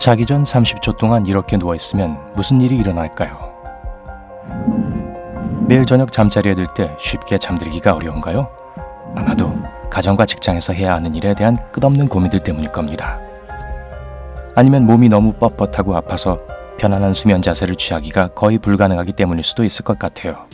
자기 전 30초 동안 이렇게 누워있으면 무슨 일이 일어날까요? 매일 저녁 잠자리에 들 때 쉽게 잠들기가 어려운가요? 아마도 가정과 직장에서 해야 하는 일에 대한 끝없는 고민들 때문일 겁니다. 아니면 몸이 너무 뻣뻣하고 아파서 편안한 수면 자세를 취하기가 거의 불가능하기 때문일 수도 있을 것 같아요.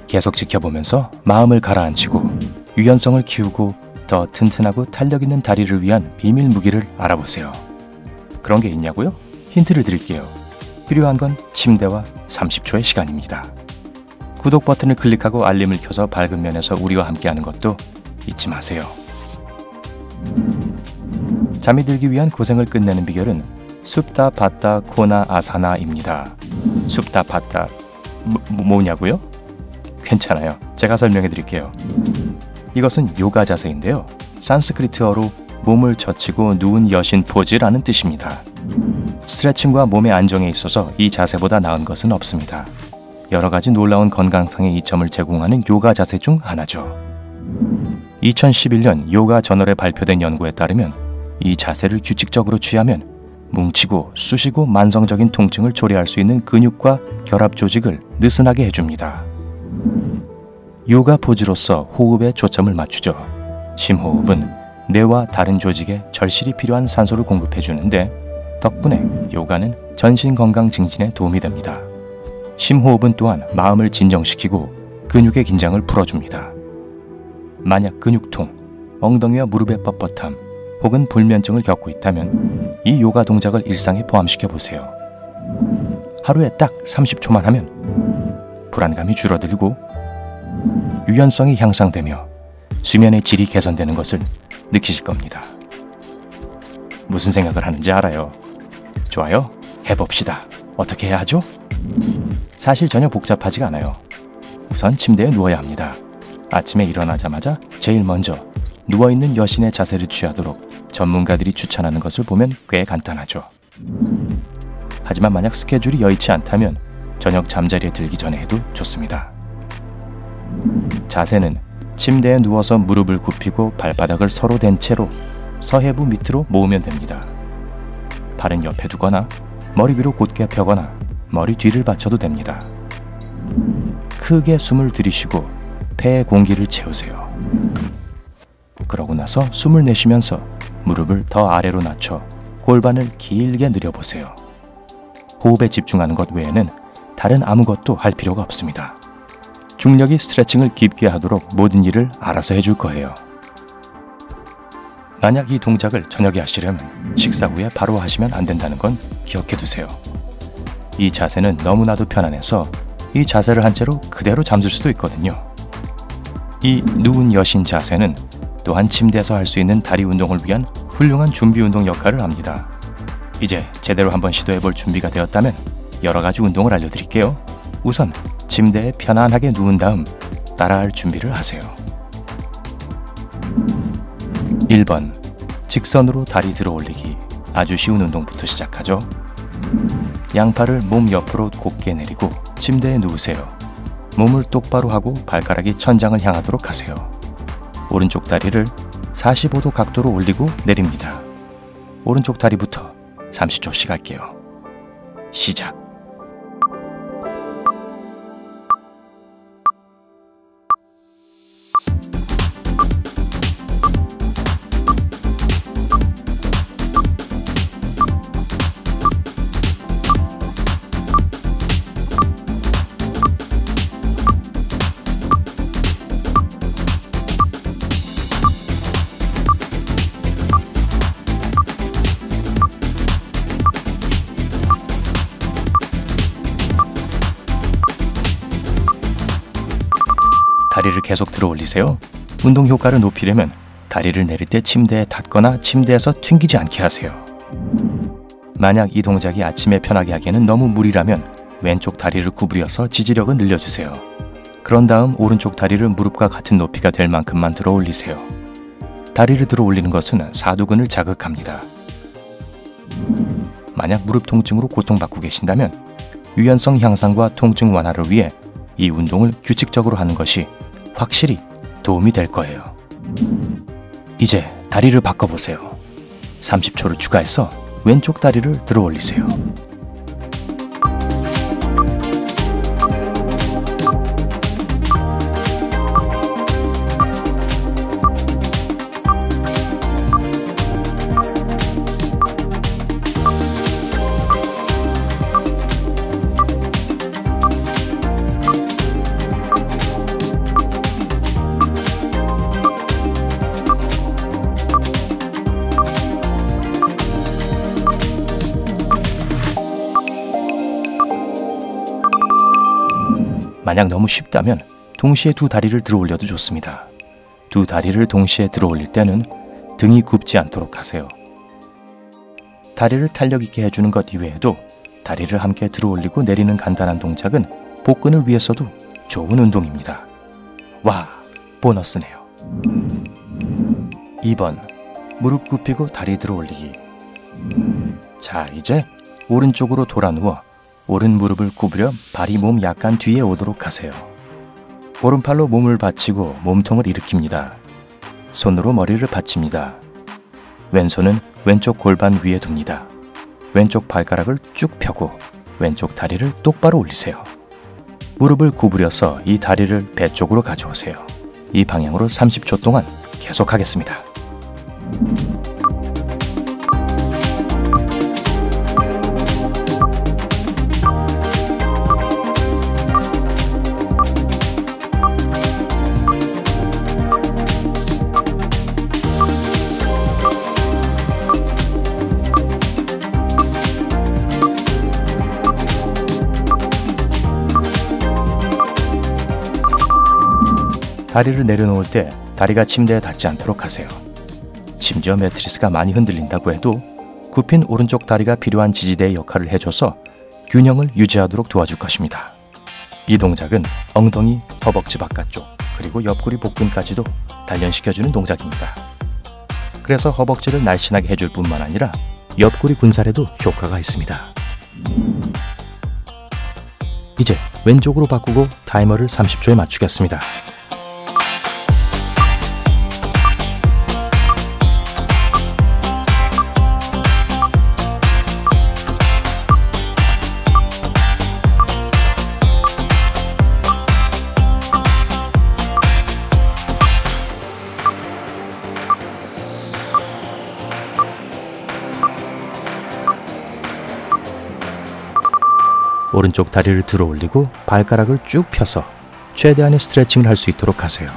계속 지켜보면서 마음을 가라앉히고 유연성을 키우고 더 튼튼하고 탄력 있는 다리를 위한 비밀 무기를 알아보세요. 그런 게 있냐고요? 힌트를 드릴게요. 필요한 건 침대와 30초의 시간입니다. 구독 버튼을 클릭하고 알림을 켜서 밝은 면에서 우리와 함께하는 것도 잊지 마세요. 잠이 들기 위한 고생을 끝내는 비결은 supta baddha kona asana입니다. supta baddha 뭐냐고요? 괜찮아요. 제가 설명해 드릴게요. 이것은 요가 자세인데요. 산스크리트어로 몸을 젖히고 누운 여신 포즈라는 뜻입니다. 스트레칭과 몸의 안정에 있어서 이 자세보다 나은 것은 없습니다. 여러 가지 놀라운 건강상의 이점을 제공하는 요가 자세 중 하나죠. 2011년 요가 저널에 발표된 연구에 따르면 이 자세를 규칙적으로 취하면 뭉치고 쑤시고 만성적인 통증을 초래할 수 있는 근육과 결합 조직을 느슨하게 해줍니다. 요가 포즈로서 호흡에 초점을 맞추죠. 심호흡은 뇌와 다른 조직에 절실히 필요한 산소를 공급해주는데 덕분에 요가는 전신 건강 증진에 도움이 됩니다. 심호흡은 또한 마음을 진정시키고 근육의 긴장을 풀어줍니다. 만약 근육통, 엉덩이와 무릎의 뻣뻣함 혹은 불면증을 겪고 있다면 이 요가 동작을 일상에 포함시켜 보세요. 하루에 딱 30초만 하면 불안감이 줄어들고 유연성이 향상되며 수면의 질이 개선되는 것을 느끼실 겁니다. 무슨 생각을 하는지 알아요? 좋아요? 해봅시다. 어떻게 해야 하죠? 사실 전혀 복잡하지가 않아요. 우선 침대에 누워야 합니다. 아침에 일어나자마자 제일 먼저 누워있는 여신의 자세를 취하도록 전문가들이 추천하는 것을 보면 꽤 간단하죠. 하지만 만약 스케줄이 여의치 않다면 저녁 잠자리에 들기 전에 해도 좋습니다. 자세는 침대에 누워서 무릎을 굽히고 발바닥을 서로 댄 채로 서해부 밑으로 모으면 됩니다. 발은 옆에 두거나 머리 위로 곧게 펴거나 머리 뒤를 받쳐도 됩니다. 크게 숨을 들이쉬고 폐에 공기를 채우세요. 그러고 나서 숨을 내쉬면서 무릎을 더 아래로 낮춰 골반을 길게 늘여보세요. 호흡에 집중하는 것 외에는 다른 아무것도 할 필요가 없습니다. 중력이 스트레칭을 깊게 하도록 모든 일을 알아서 해줄 거예요. 만약 이 동작을 저녁에 하시려면 식사 후에 바로 하시면 안 된다는 건 기억해 두세요. 이 자세는 너무나도 편안해서 이 자세를 한 채로 그대로 잠들 수도 있거든요. 이 누운 여신 자세는 또한 침대에서 할 수 있는 다리 운동을 위한 훌륭한 준비 운동 역할을 합니다. 이제 제대로 한번 시도해 볼 준비가 되었다면 여러 가지 운동을 알려드릴게요. 우선 침대에 편안하게 누운 다음 따라할 준비를 하세요. 1번. 직선으로 다리 들어 올리기. 아주 쉬운 운동부터 시작하죠. 양팔을 몸 옆으로 곧게 내리고 침대에 누우세요. 몸을 똑바로 하고 발가락이 천장을 향하도록 하세요. 오른쪽 다리를 45도 각도로 올리고 내립니다. 오른쪽 다리부터 30초씩 할게요. 시작. 다리를 계속 들어 올리세요. 운동 효과를 높이려면 다리를 내릴 때 침대에 닿거나 침대에서 튕기지 않게 하세요. 만약 이 동작이 아침에 편하게 하기에는 너무 무리라면 왼쪽 다리를 구부려서 지지력을 늘려주세요. 그런 다음 오른쪽 다리를 무릎과 같은 높이가 될 만큼만 들어 올리세요. 다리를 들어 올리는 것은 사두근을 자극합니다. 만약 무릎 통증으로 고통받고 계신다면 유연성 향상과 통증 완화를 위해 이 운동을 규칙적으로 하는 것이 확실히 도움이 될 거예요. 이제 다리를 바꿔보세요. 30초를 추가해서 왼쪽 다리를 들어 올리세요. 만약 너무 쉽다면 동시에 두 다리를 들어 올려도 좋습니다. 두 다리를 동시에 들어 올릴 때는 등이 굽지 않도록 하세요. 다리를 탄력 있게 해주는 것 이외에도 다리를 함께 들어 올리고 내리는 간단한 동작은 복근을 위해서도 좋은 운동입니다. 와, 보너스네요. 2번, 무릎 굽히고 다리 들어 올리기. 자, 이제 오른쪽으로 돌아 누워 오른 무릎을 구부려 발이 몸 약간 뒤에 오도록 하세요. 오른팔로 몸을 받치고 몸통을 일으킵니다. 손으로 머리를 받칩니다. 왼손은 왼쪽 골반 위에 둡니다. 왼쪽 발가락을 쭉 펴고 왼쪽 다리를 똑바로 올리세요. 무릎을 구부려서 이 다리를 배 쪽으로 가져오세요. 이 방향으로 30초 동안 계속하겠습니다. 다리를 내려놓을 때 다리가 침대에 닿지 않도록 하세요. 심지어 매트리스가 많이 흔들린다고 해도 굽힌 오른쪽 다리가 필요한 지지대의 역할을 해줘서 균형을 유지하도록 도와줄 것입니다. 이 동작은 엉덩이, 허벅지 바깥쪽, 그리고 옆구리 복근까지도 단련시켜주는 동작입니다. 그래서 허벅지를 날씬하게 해줄 뿐만 아니라 옆구리 군살에도 효과가 있습니다. 이제 왼쪽으로 바꾸고 타이머를 30초에 맞추겠습니다. 오른쪽 다리를 들어 올리고 발가락을 쭉 펴서 최대한의 스트레칭을 할 수 있도록 하세요.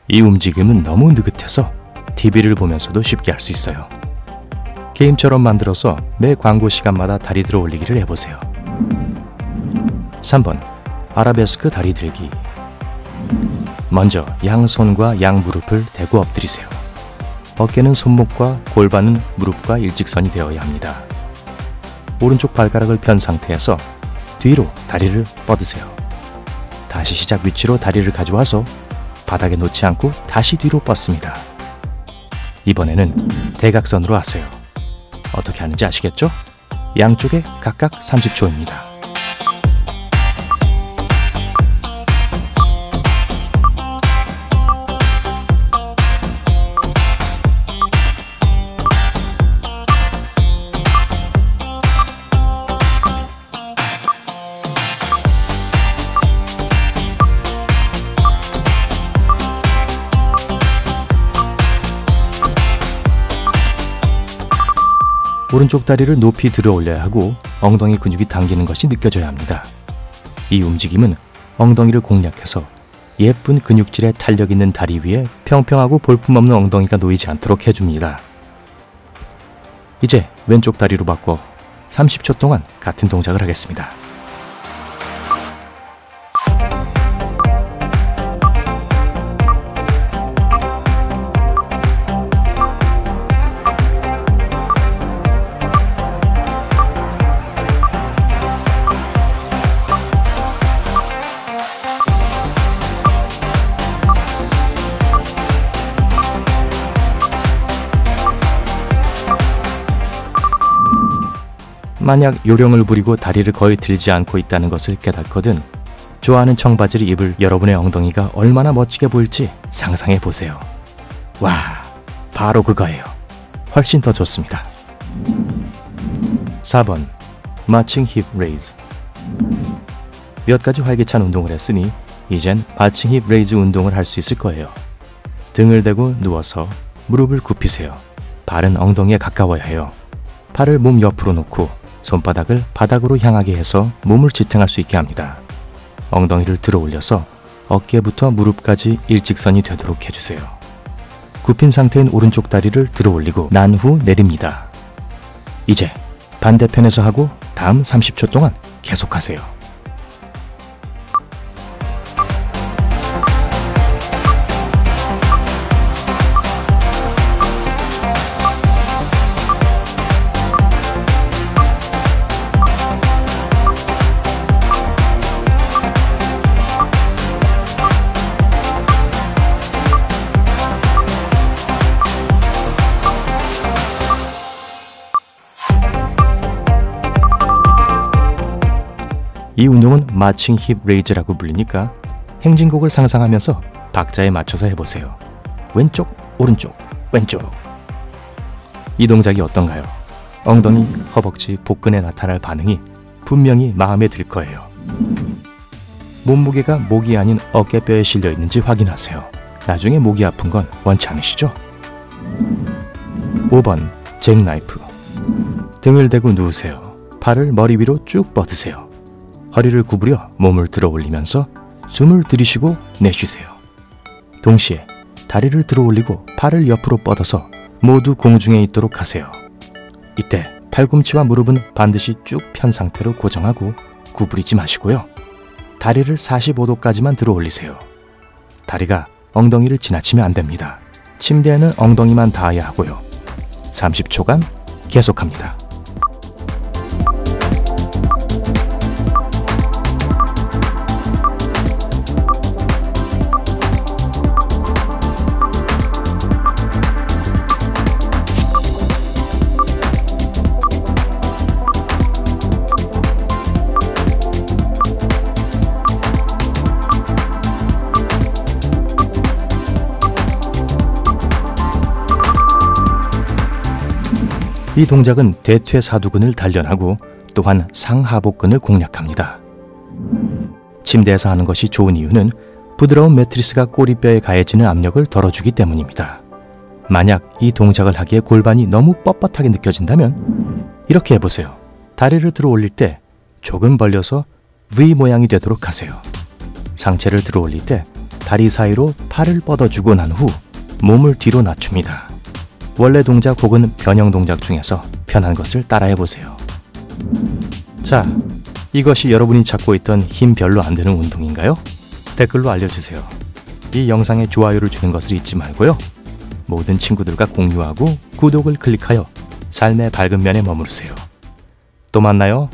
이 움직임은 너무 느긋해서 TV를 보면서도 쉽게 할 수 있어요. 게임처럼 만들어서 매 광고 시간마다 다리 들어 올리기를 해보세요. 3번, 아라베스크 다리 들기. 먼저 양손과 양무릎을 대고 엎드리세요. 어깨는 손목과 골반은 무릎과 일직선이 되어야 합니다. 오른쪽 발가락을 편 상태에서 뒤로 다리를 뻗으세요. 다시 시작 위치로 다리를 가져와서 바닥에 놓지 않고 다시 뒤로 뻗습니다. 이번에는 대각선으로 하세요. 어떻게 하는지 아시겠죠? 양쪽에 각각 30초입니다. 오른쪽 다리를 높이 들어 올려야 하고 엉덩이 근육이 당기는 것이 느껴져야 합니다. 이 움직임은 엉덩이를 공략해서 예쁜 근육질의 탄력 있는 다리 위에 평평하고 볼품없는 엉덩이가 놓이지 않도록 해줍니다. 이제 왼쪽 다리로 바꿔 30초 동안 같은 동작을 하겠습니다. 만약 요령을 부리고 다리를 거의 들지 않고 있다는 것을 깨닫거든 좋아하는 청바지를 입을 여러분의 엉덩이가 얼마나 멋지게 보일지 상상해 보세요. 와, 바로 그거예요. 훨씬 더 좋습니다. 4번 마칭 힙 레이즈. 몇 가지 활기찬 운동을 했으니 이젠 마칭 힙 레이즈 운동을 할 수 있을 거예요. 등을 대고 누워서 무릎을 굽히세요. 발은 엉덩이에 가까워야 해요. 팔을 몸 옆으로 놓고 손바닥을 바닥으로 향하게 해서 몸을 지탱할 수 있게 합니다. 엉덩이를 들어 올려서 어깨부터 무릎까지 일직선이 되도록 해주세요. 굽힌 상태인 오른쪽 다리를 들어 올리고 난 후 내립니다. 이제 반대편에서 하고 다음 30초 동안 계속하세요. 이 운동은 마칭 힙 레이즈라고 불리니까 행진곡을 상상하면서 박자에 맞춰서 해보세요. 왼쪽, 오른쪽, 왼쪽. 이 동작이 어떤가요? 엉덩이, 허벅지, 복근에 나타날 반응이 분명히 마음에 들 거예요. 몸무게가 목이 아닌 어깨뼈에 실려 있는지 확인하세요. 나중에 목이 아픈 건 원치 않으시죠? 5번 잭나이프. 등을 대고 누우세요. 팔을 머리 위로 쭉 뻗으세요. 허리를 구부려 몸을 들어 올리면서 숨을 들이쉬고 내쉬세요. 동시에 다리를 들어 올리고 팔을 옆으로 뻗어서 모두 공중에 있도록 하세요. 이때 팔꿈치와 무릎은 반드시 쭉 편 상태로 고정하고 구부리지 마시고요. 다리를 45도까지만 들어 올리세요. 다리가 엉덩이를 지나치면 안 됩니다. 침대에는 엉덩이만 닿아야 하고요. 30초간 계속합니다. 이 동작은 대퇴사두근을 단련하고 또한 상하복근을 공략합니다. 침대에서 하는 것이 좋은 이유는 부드러운 매트리스가 꼬리뼈에 가해지는 압력을 덜어주기 때문입니다. 만약 이 동작을 하기에 골반이 너무 뻣뻣하게 느껴진다면 이렇게 해보세요. 다리를 들어 올릴 때 조금 벌려서 V 모양이 되도록 하세요. 상체를 들어 올릴 때 다리 사이로 팔을 뻗어주고 난 후 몸을 뒤로 낮춥니다. 원래 동작 혹은 변형 동작 중에서 편한 것을 따라해보세요. 자, 이것이 여러분이 찾고 있던 힘 별로 안 드는 운동인가요? 댓글로 알려주세요. 이 영상에 좋아요를 주는 것을 잊지 말고요. 모든 친구들과 공유하고 구독을 클릭하여 삶의 밝은 면에 머무르세요. 또 만나요.